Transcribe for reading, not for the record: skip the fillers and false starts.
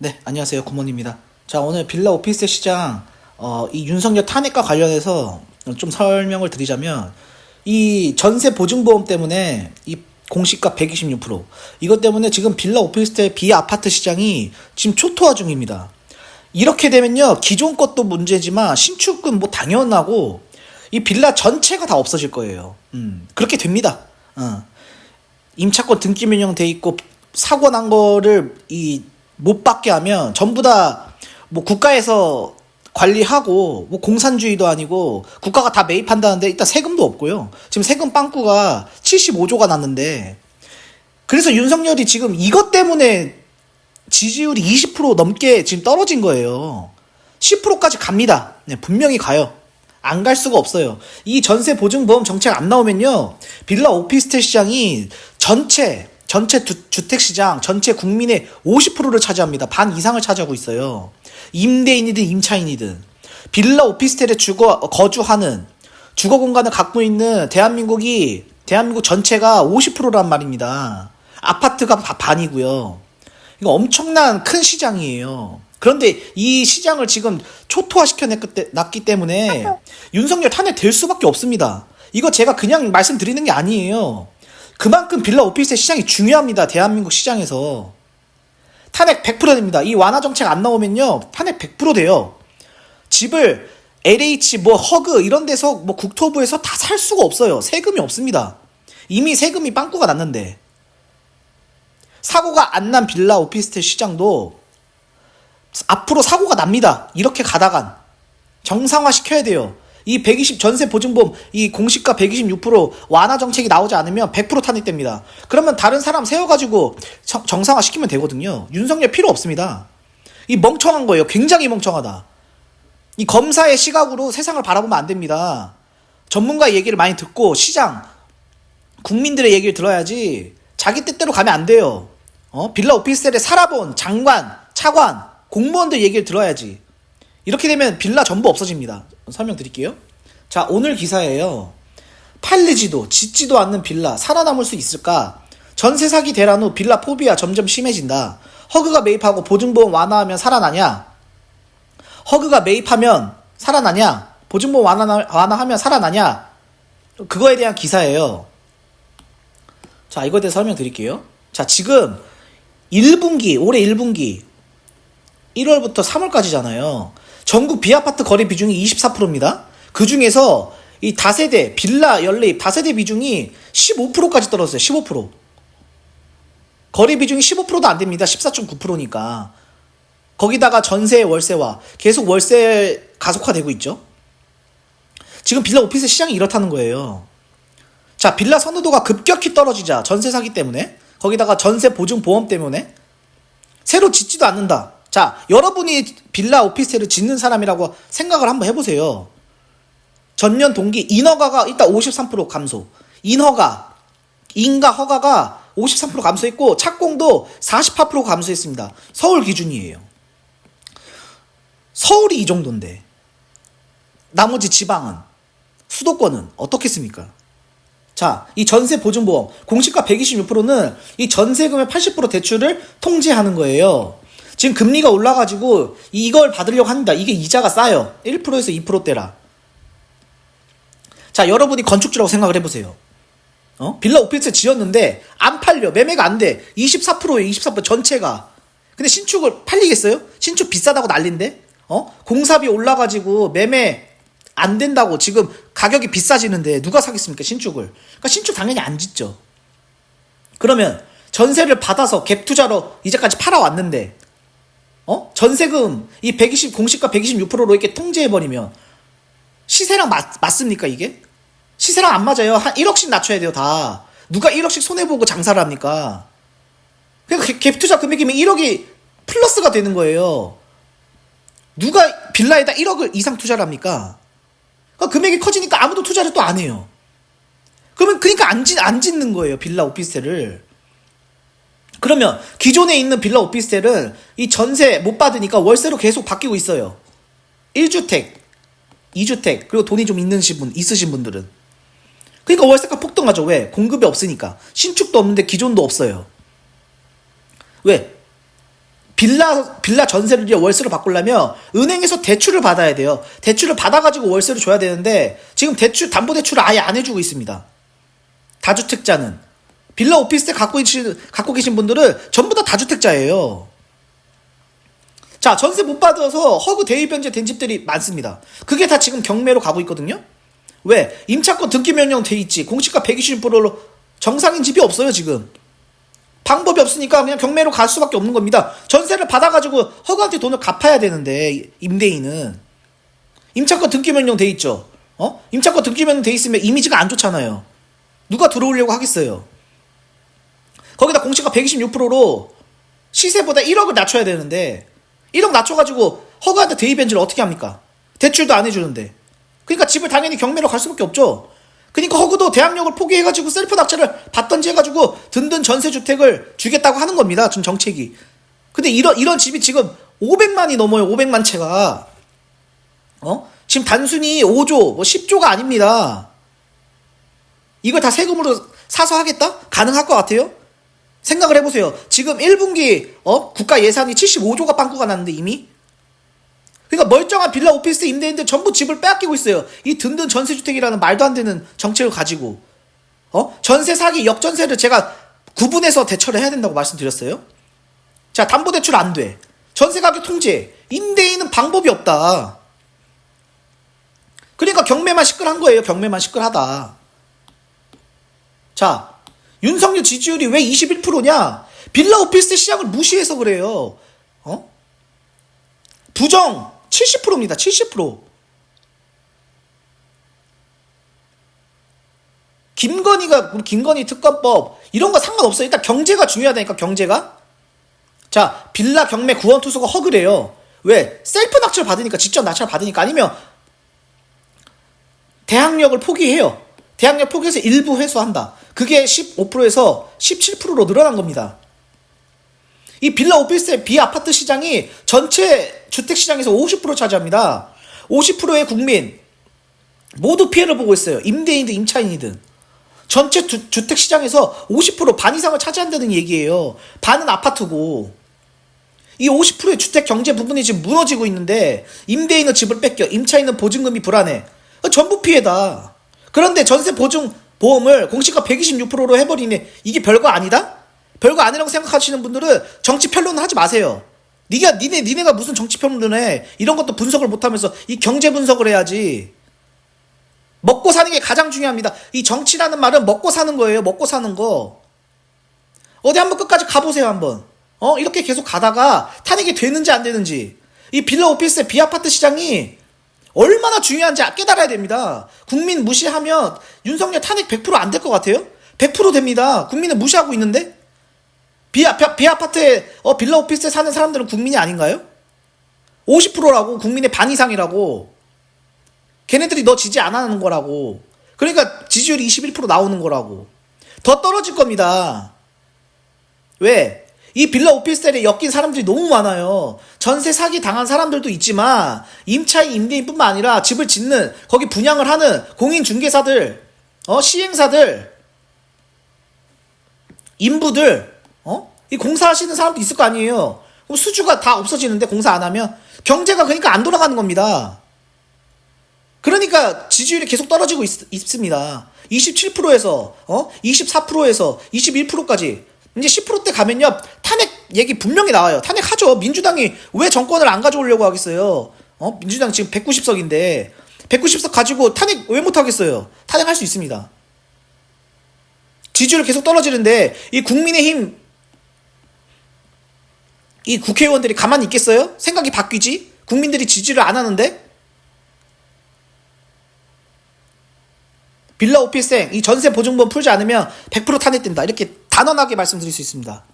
네, 안녕하세요. 굿모닝입니다. 자, 오늘 빌라 오피스텔 시장, 이 윤석열 탄핵과 관련해서 좀 설명을 드리자면, 이 전세 보증보험 때문에 이 공시가 126%, 이것 때문에 지금 빌라 오피스텔 비아파트 시장이 지금 초토화 중입니다. 이렇게 되면요, 기존 것도 문제지만 신축은 뭐 당연하고, 이 빌라 전체가 다 없어질 거예요. 그렇게 됩니다. 임차권 등기 변경돼 있고, 사고 난 거를 못 받게 하면 전부 다 뭐 국가에서 관리하고 뭐 공산주의도 아니고 국가가 다 매입한다는데 일단 세금도 없고요. 지금 세금 빵꾸가 75조가 났는데, 그래서 윤석열이 지금 이것 때문에 지지율이 20% 넘게 지금 떨어진 거예요. 10%까지 갑니다. 네, 분명히 가요. 안 갈 수가 없어요. 이 전세 보증보험 정책 안 나오면요, 빌라 오피스텔 시장이 전체 주택 시장, 전체 국민의 50%를 차지합니다. 반 이상을 차지하고 있어요. 임대인이든 임차인이든 빌라 오피스텔에 거주하는, 주거 공간을 갖고 있는 대한민국 전체가 50%란 말입니다. 아파트가 반이고요. 이거 엄청난 큰 시장이에요. 그런데 이 시장을 지금 초토화시켜놨기 때문에 윤석열 탄핵 될 수밖에 없습니다. 이거 제가 그냥 말씀드리는 게 아니에요. 그만큼 빌라 오피스텔 시장이 중요합니다. 대한민국 시장에서. 탄핵 100% 됩니다. 이 완화 정책 안 나오면요, 탄핵 100% 돼요. 집을 LH, 허그 이런 데서 국토부에서 다 살 수가 없어요. 세금이 없습니다. 이미 세금이 빵꾸가 났는데. 사고가 안 난 빌라 오피스텔 시장도 앞으로 사고가 납니다. 이렇게 가다간 정상화 시켜야 돼요. 이 120 전세 보증보험 이 공시가 126% 완화 정책이 나오지 않으면 100% 탄핵됩니다. 그러면 다른 사람 세워가지고 정상화 시키면 되거든요. 윤석열 필요 없습니다. 이 멍청한 거예요. 굉장히 멍청하다. 이 검사의 시각으로 세상을 바라보면 안 됩니다. 전문가의 얘기를 많이 듣고 시장, 국민들의 얘기를 들어야지 자기 뜻대로 가면 안 돼요. 빌라 오피스텔에 살아본 장관, 차관, 공무원들 얘기를 들어야지. 이렇게 되면 빌라 전부 없어집니다. 설명드릴게요. 자, 오늘 기사예요. 팔리지도 짓지도 않는 빌라 살아남을 수 있을까? 전세 사기 대란 후 빌라 포비아 점점 심해진다. 허그가 매입하고 보증보험 완화하면 살아나냐? 허그가 매입하면 살아나냐? 보증보험 완화하면 살아나냐? 그거에 대한 기사예요. 자, 이거에 대해서 설명드릴게요. 자, 지금 1분기, 올해 1분기 1월부터 3월까지잖아요. 전국 비아파트 거래 비중이 24%입니다. 그 중에서 이 다세대, 빌라 연립 다세대 비중이 15%까지 떨어졌어요. 15%. 거래 비중이 15%도 안 됩니다. 14.9%니까. 거기다가 전세 월세와 계속 월세 가속화되고 있죠. 지금 빌라 오피스 시장이 이렇다는 거예요. 자, 빌라 선호도가 급격히 떨어지자, 전세 사기 때문에, 거기다가 전세 보증 보험 때문에 새로 짓지도 않는다. 자, 여러분이 빌라 오피스텔을 짓는 사람이라고 생각을 한번 해보세요. 전년 동기 인허가가 일단 53% 감소. 인가 허가가 53% 감소했고 착공도 48% 감소했습니다. 서울 기준이에요. 서울이 이 정도인데 나머지 지방은, 수도권은 어떻겠습니까? 자, 이 전세 보증보험 공시가 126%는 이 전세금의 80% 대출을 통제하는 거예요. 지금 금리가 올라가지고 이걸 받으려고 합니다. 이게 이자가 싸요. 1%에서 2%대라. 자, 여러분이 건축주라고 생각을 해보세요. 빌라 오피스텔 지었는데 안 팔려. 매매가 안 돼. 24%예요. 24% 전체가. 근데 신축을 팔리겠어요? 신축 비싸다고 난린데? 공사비 올라가지고 매매 안 된다고 지금 가격이 비싸지는데 누가 사겠습니까? 신축을. 그러니까 신축 당연히 안 짓죠. 그러면 전세를 받아서 갭 투자로 이제까지 팔아왔는데 전세금 이 120 공시가 126%로 이렇게 통제해버리면 시세랑 맞습니까 이게? 시세랑 안 맞아요. 한 1억씩 낮춰야 돼요 다. 누가 1억씩 손해보고 장사를 합니까? 그러니까 갭 투자 금액이면 1억이 플러스가 되는 거예요. 누가 빌라에다 1억을 이상 투자를 합니까? 그러니까 금액이 커지니까 아무도 투자를 또 안 해요. 그러니까 안 짓는 거예요 빌라 오피스텔을. 그러면 기존에 있는 빌라 오피스텔은 이 전세 못 받으니까 월세로 계속 바뀌고 있어요. 1주택, 2주택, 그리고 돈이 좀 있으신 분들은. 그러니까 월세가 폭등하죠. 왜? 공급이 없으니까. 신축도 없는데 기존도 없어요. 왜? 빌라 전세를 월세로 바꾸려면 은행에서 대출을 받아야 돼요. 대출을 받아가지고 월세로 줘야 되는데 지금 담보대출을 아예 안 해주고 있습니다. 다주택자는. 빌라 오피스텔 갖고 계신 분들은 전부 다 다주택자예요. 자, 전세 못 받아서 허그 대위 변제된 집들이 많습니다. 그게 다 지금 경매로 가고 있거든요. 왜? 임차권 등기 명령 돼 있지. 공시가 120%로 정상인 집이 없어요, 지금. 방법이 없으니까 그냥 경매로 갈 수밖에 없는 겁니다. 전세를 받아가지고 허그한테 돈을 갚아야 되는데, 임대인은. 임차권 등기 명령 돼 있죠. 임차권 등기 명령 돼 있으면 이미지가 안 좋잖아요. 누가 들어오려고 하겠어요. 거기다 공시가 126%로 시세보다 1억을 낮춰야 되는데 1억 낮춰가지고 허가한테 대입변제를 어떻게 합니까? 대출도 안 해주는데. 그러니까 집을 당연히 경매로 갈 수밖에 없죠. 그러니까 허그도 대항력을 포기해가지고 셀프 낙찰을 받던지 해가지고 든든 전세주택을 주겠다고 하는 겁니다. 전 정책이. 근데 이런 집이 지금 500만이 넘어요. 500만 채가. 지금 단순히 5조, 10조가 아닙니다. 이걸 다 세금으로 사서 하겠다? 가능할 것 같아요? 생각을 해보세요. 지금 1분기 국가 예산이 75조가 빵꾸가 났는데 이미? 그러니까 멀쩡한 빌라 오피스 임대인들 전부 집을 빼앗기고 있어요. 이 든든 전세주택이라는 말도 안 되는 정책을 가지고. 전세 사기, 역전세를 제가 구분해서 대처를 해야 된다고 말씀드렸어요. 자, 담보대출 안 돼. 전세 가격 통제. 임대인은 방법이 없다. 그러니까 경매만 시끌한 거예요. 경매만 시끌하다. 자, 윤석열 지지율이 왜 21%냐? 빌라 오피스텔 시장을 무시해서 그래요. 부정 70%입니다. 70%. 김건희 특검법 이런 거 상관없어요. 일단 경제가 중요하다니까. 경제가. 자, 빌라 경매 구원투수가 허그래요. 왜? 셀프 낙찰 받으니까. 직접 낙찰 받으니까. 아니면 대항력을 포기해요. 대항력 포기해서 일부 회수한다. 그게 15%에서 17%로 늘어난 겁니다. 이 빌라 오피스텔 비아파트 시장이 전체 주택시장에서 50% 차지합니다. 50%의 국민 모두 피해를 보고 있어요. 임대인이든 임차인이든. 전체 주택시장에서 50% 반 이상을 차지한다는 얘기예요. 반은 아파트고. 이 50%의 주택 경제 부분이 지금 무너지고 있는데 임대인은 집을 뺏겨. 임차인은 보증금이 불안해. 전부 피해다. 그런데 전세 보증 보험을 공시가 126%로 해버리네. 이게 별거 아니다? 별거 아니라고 생각하시는 분들은 정치 편론을 하지 마세요. 니네가 무슨 정치 편론을 해. 이런 것도 분석을 못하면서 이 경제 분석을 해야지. 먹고 사는 게 가장 중요합니다. 이 정치라는 말은 먹고 사는 거예요. 먹고 사는 거. 어디 한번 끝까지 가보세요. 한번. 이렇게 계속 가다가 탄핵이 되는지 안 되는지. 이 빌라 오피스텔 비아파트 시장이 얼마나 중요한지 깨달아야 됩니다. 국민 무시하면 윤석열 탄핵 100% 안 될 것 같아요? 100% 됩니다. 국민은 무시하고 있는데? 비아파트에 빌라 오피스텔 사는 사람들은 국민이 아닌가요? 50%라고. 국민의 반 이상이라고. 걔네들이 너 지지 안 하는 거라고. 그러니까 지지율이 21% 나오는 거라고. 더 떨어질 겁니다. 왜? 이 빌라 오피스텔에 엮인 사람들이 너무 많아요. 전세 사기 당한 사람들도 있지만 임차인 임대인뿐만 아니라 집을 짓는, 거기 분양을 하는 공인중개사들, 시행사들, 인부들, 이 공사하시는 사람도 있을 거 아니에요. 그럼 수주가 다 없어지는데, 공사 안 하면? 경제가 그러니까 안 돌아가는 겁니다. 그러니까 지지율이 계속 떨어지고 있습니다. 27%에서 24%에서 21%까지. 이제 10%대 가면요, 탄핵 얘기 분명히 나와요. 탄핵하죠. 민주당이 왜 정권을 안 가져오려고 하겠어요? 민주당 지금 190석인데 190석 가지고 탄핵 왜 못하겠어요? 탄핵할 수 있습니다. 지지율 계속 떨어지는데 이 국민의힘 이 국회의원들이 가만히 있겠어요? 생각이 바뀌지? 국민들이 지지를 안 하는데? 빌라 오피스텔 이 전세 보증보험 풀지 않으면 100% 탄핵된다. 이렇게 단언하게 말씀드릴 수 있습니다.